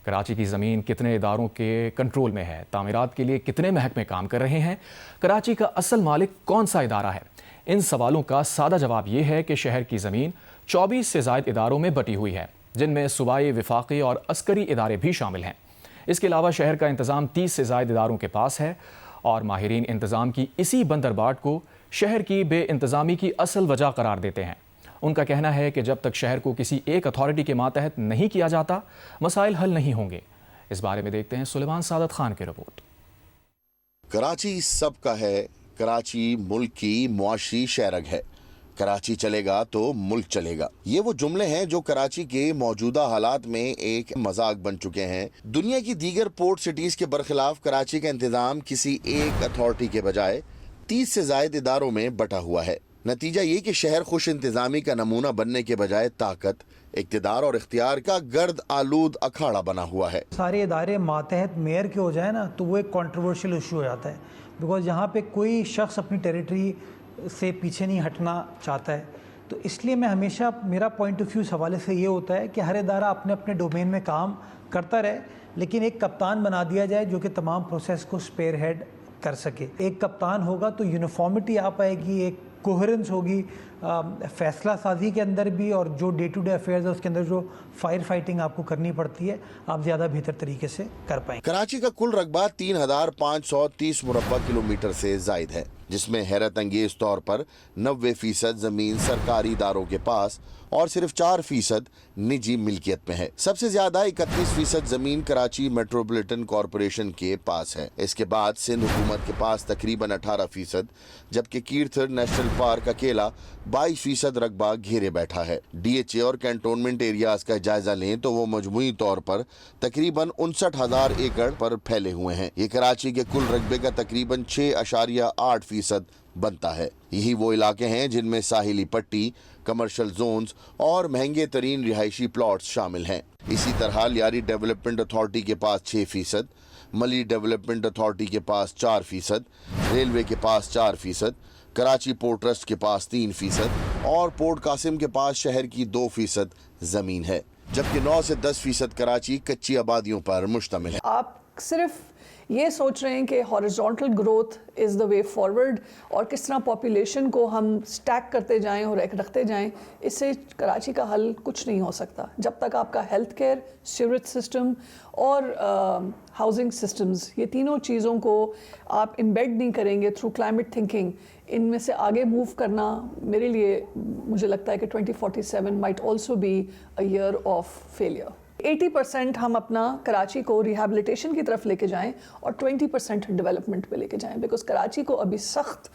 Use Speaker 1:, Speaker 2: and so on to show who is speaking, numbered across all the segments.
Speaker 1: کراچی کی زمین کتنے اداروں کے کنٹرول میں ہے؟ تعمیرات کے لیے کتنے محکمے کام کر رہے ہیں؟ کراچی کا اصل مالک کون سا ادارہ ہے؟ ان سوالوں کا سادہ جواب یہ ہے کہ شہر کی زمین 24 سے زائد اداروں میں بٹی ہوئی ہے، جن میں صوبائی، وفاقی اور عسکری ادارے بھی شامل ہیں۔ اس کے علاوہ شہر کا انتظام 30 سے زائد اداروں کے پاس ہے، اور ماہرین انتظام کی اسی بندرباٹ کو شہر کی بے انتظامی کی اصل وجہ قرار دیتے ہیں۔ ان کا کہنا ہے کہ جب تک شہر کو کسی ایک اتھارٹی کے ماتحت نہیں کیا جاتا، مسائل حل نہیں ہوں گے۔ اس بارے میں دیکھتے ہیں سلیمان سعادت خان کی رپورٹ۔
Speaker 2: کراچی سب کا ہے، کراچی ملک کی معاشی شہرگ ہے۔ کراچی چلے گا تو ملک چلے گا، یہ وہ جملے ہیں جو کراچی کے موجودہ حالات میں ایک مذاق بن چکے ہیں۔ دنیا کی دیگر پورٹ سٹیز کے برخلاف کراچی کا انتظام کسی ایک اتھارٹی کے بجائے 30 سے زائد اداروں میں بٹا ہوا ہے۔ نتیجہ یہ کہ شہر خوش انتظامی کا نمونہ بننے کے بجائے طاقت، اقتدار اور اختیار کا گرد آلود اکھاڑا بنا ہوا ہے۔
Speaker 3: سارے ادارے ماتحت میئر کے ہو جائے نا تو وہ ایک کنٹروورشل ایشو ہو جاتا ہے، بیکاز یہاں پہ کوئی شخص اپنی ٹیریٹری سے پیچھے نہیں ہٹنا چاہتا ہے۔ تو اس لیے میں ہمیشہ میرا پوائنٹ آف ویو اس حوالے سے یہ ہوتا ہے کہ ہر ادارہ اپنے اپنے ڈومین میں کام کرتا رہے، لیکن ایک کپتان بنا دیا جائے جو کہ تمام پروسیس کو اسپیئر ہیڈ کر سکے۔ ایک کپتان ہوگا تو یونیفارمٹی آ پائے گی، ایک کوہرنس ہوگی فیصلہ سازی کے اندر بھی، اور جو ڈے ٹو ڈے افیئرز ہے اس کے اندر جو فائر فائٹنگ آپ کو کرنی پڑتی ہے آپ زیادہ بہتر طریقے سے کر پائیں۔
Speaker 2: کراچی کا کل رقبہ 3530 مربع کلومیٹر سے زائد ہے، جس میں حیرت انگیز طور پر 90% زمین سرکاری اداروں کے پاس اور صرف 4% نجی ملکیت میں ہے۔ سب سے زیادہ 31% زمین کراچی میٹروپولیٹن کارپوریشن کے پاس ہے۔ اس کے بعد سندھ حکومت کے پاس تقریباً 18%، جبکہ کیرتھر نیشنل پارک اکیلا 22% رقبہ گھیرے بیٹھا ہے۔ ڈی ایچ اے اور کینٹونمنٹ ایریاز کا جائزہ لیں تو وہ مجموعی طور پر تقریباً 59,000 ایکڑ پر پھیلے ہوئے ہیں۔ یہ کراچی کے کل رقبے کا تقریباً 6.8% بنتا ہے۔ یہی وہ علاقے ہیں جن میں ساحلی پٹی، کمرشل زونز اور مہنگے ترین رہائشی پلاٹس شامل ہیں۔ اسی طرح لیاری ڈیولپمنٹ اتھارٹی کے پاس 6%، ملی ڈیولپمنٹ اتھارٹی کے پاس 4%، ریلوے کے پاس 4%، کراچی پورٹ ٹرسٹ کے پاس 3% اور پورٹ قاسم کے پاس شہر کی 2% زمین ہے، جبکہ 9 سے 10% کراچی کچی آبادیوں پر مشتمل ہے۔
Speaker 4: آپ صرف یہ سوچ رہے ہیں کہ horizontal growth is the way forward اور کس طرح پاپولیشن کو ہم سٹیک کرتے جائیں اور رکھتے جائیں، اس سے کراچی کا حل کچھ نہیں ہو سکتا جب تک آپ کا ہیلتھ کیئر، سیوریج سسٹم اور ہاؤسنگ سسٹمز، یہ تینوں چیزوں کو آپ امبیڈ نہیں کریں گے تھرو کلائمیٹ تھنکنگ۔ ان میں سے آگے موو کرنا میرے لیے مجھے لگتا ہے کہ 2047 might also be a year of failure. 80% ہم اپنا کراچی کو ریہیبلیٹیشن کی طرف لے کے جائیں اور 20% ڈیولپمنٹ پہ لے کے جائیں، بیکاز کراچی کو ابھی سخت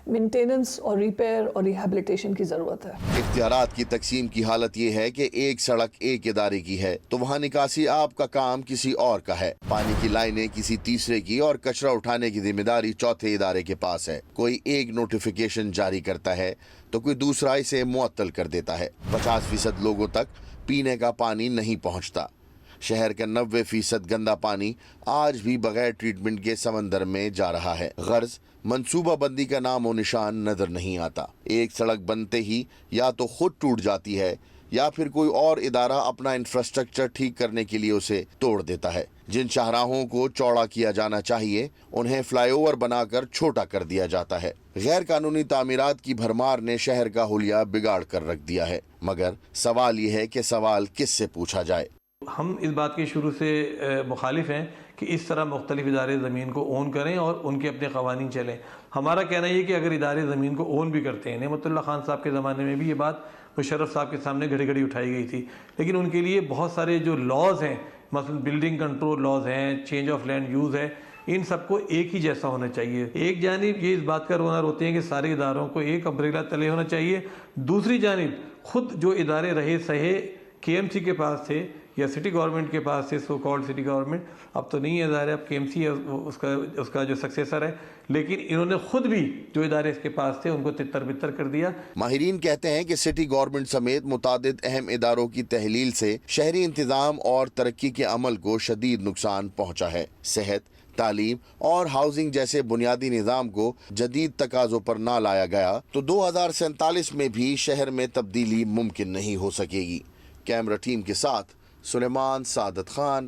Speaker 4: مینٹیننس اور ریپیئر اور ریہیبلیٹیشن کی ضرورت ہے۔
Speaker 2: اختیارات کی تقسیم کی حالت یہ ہے کہ ایک سڑک ایک ادارے کی ہے تو وہاں نکاسی آپ کا کام کسی اور کا ہے، پانی کی لائنیں کسی تیسرے کی اور کچرا اٹھانے کی ذمہ داری چوتھے ادارے کے پاس ہے۔ کوئی ایک نوٹیفیکیشن جاری کرتا ہے تو کوئی دوسرا اسے معطل کر دیتا ہے۔ 50% لوگوں تک پینے کا پانی نہیں پہنچتا۔ شہر کا 90% گندا پانی آج بھی بغیر ٹریٹمنٹ کے سمندر میں جا رہا ہے۔ غرض منصوبہ بندی کا نام و نشان نظر نہیں آتا۔ ایک سڑک بنتے ہی یا تو خود ٹوٹ جاتی ہے یا پھر کوئی اور ادارہ اپنا انفراسٹرکچر ٹھیک کرنے کے لیے اسے توڑ دیتا ہے۔ جن شاہراہوں کو چوڑا کیا جانا چاہیے انہیں فلائی اوور بنا کر چھوٹا کر دیا جاتا ہے۔ غیر قانونی تعمیرات کی بھرمار نے شہر کا حلیہ بگاڑ کر رکھ دیا ہے، مگر سوال یہ ہے کہ سوال کس سے پوچھا جائے۔
Speaker 5: ہم اس بات کے شروع سے مخالف ہیں کہ اس طرح مختلف ادارے زمین کو اون کریں اور ان کے اپنے قوانین چلیں۔ ہمارا کہنا یہ کہ اگر ادارے زمین کو اون بھی کرتے ہیں، نعمت اللہ خان صاحب کے زمانے میں بھی یہ بات مشرف صاحب کے سامنے گھڑی گھڑی اٹھائی گئی تھی، لیکن ان کے لیے بہت سارے جو لاز ہیں، مثلا بلڈنگ کنٹرول لاز ہیں، چینج آف لینڈ یوز ہے، ان سب کو ایک ہی جیسا ہونا چاہیے۔ ایک جانب یہ اس بات کا رونا روتے ہیں کہ سارے اداروں کو ایک امبریلا تلے ہونا چاہیے، دوسری جانب خود جو ادارے رہے سہے کے ایم سی کے پاس تھے یا سٹی گورنمنٹ کے پاس تھے، سو کالڈ سٹی گورنمنٹ، اب تو نہیں ہے ظاہر ہے، اب کے ایم سی اس کا جو سکسیسر ہے، لیکن انہوں نے خود بھی جو ادارے اس کے پاس تھے ان کو تتر بتر کر دیا۔
Speaker 2: ماہرین کہتے ہیں کہ سٹی گورنمنٹ سمیت متعدد اہم اداروں کی تحلیل سے شہری انتظام اور ترقی کے عمل کو شدید نقصان پہنچا ہے۔ صحت، تعلیم اور ہاؤسنگ جیسے بنیادی نظام کو جدید تقاضوں پر نہ لایا گیا تو 2047 میں بھی شہر میں تبدیلی ممکن نہیں ہو سکے گی۔ کیمرہ ٹیم کے ساتھ سلیمان سعادت خان،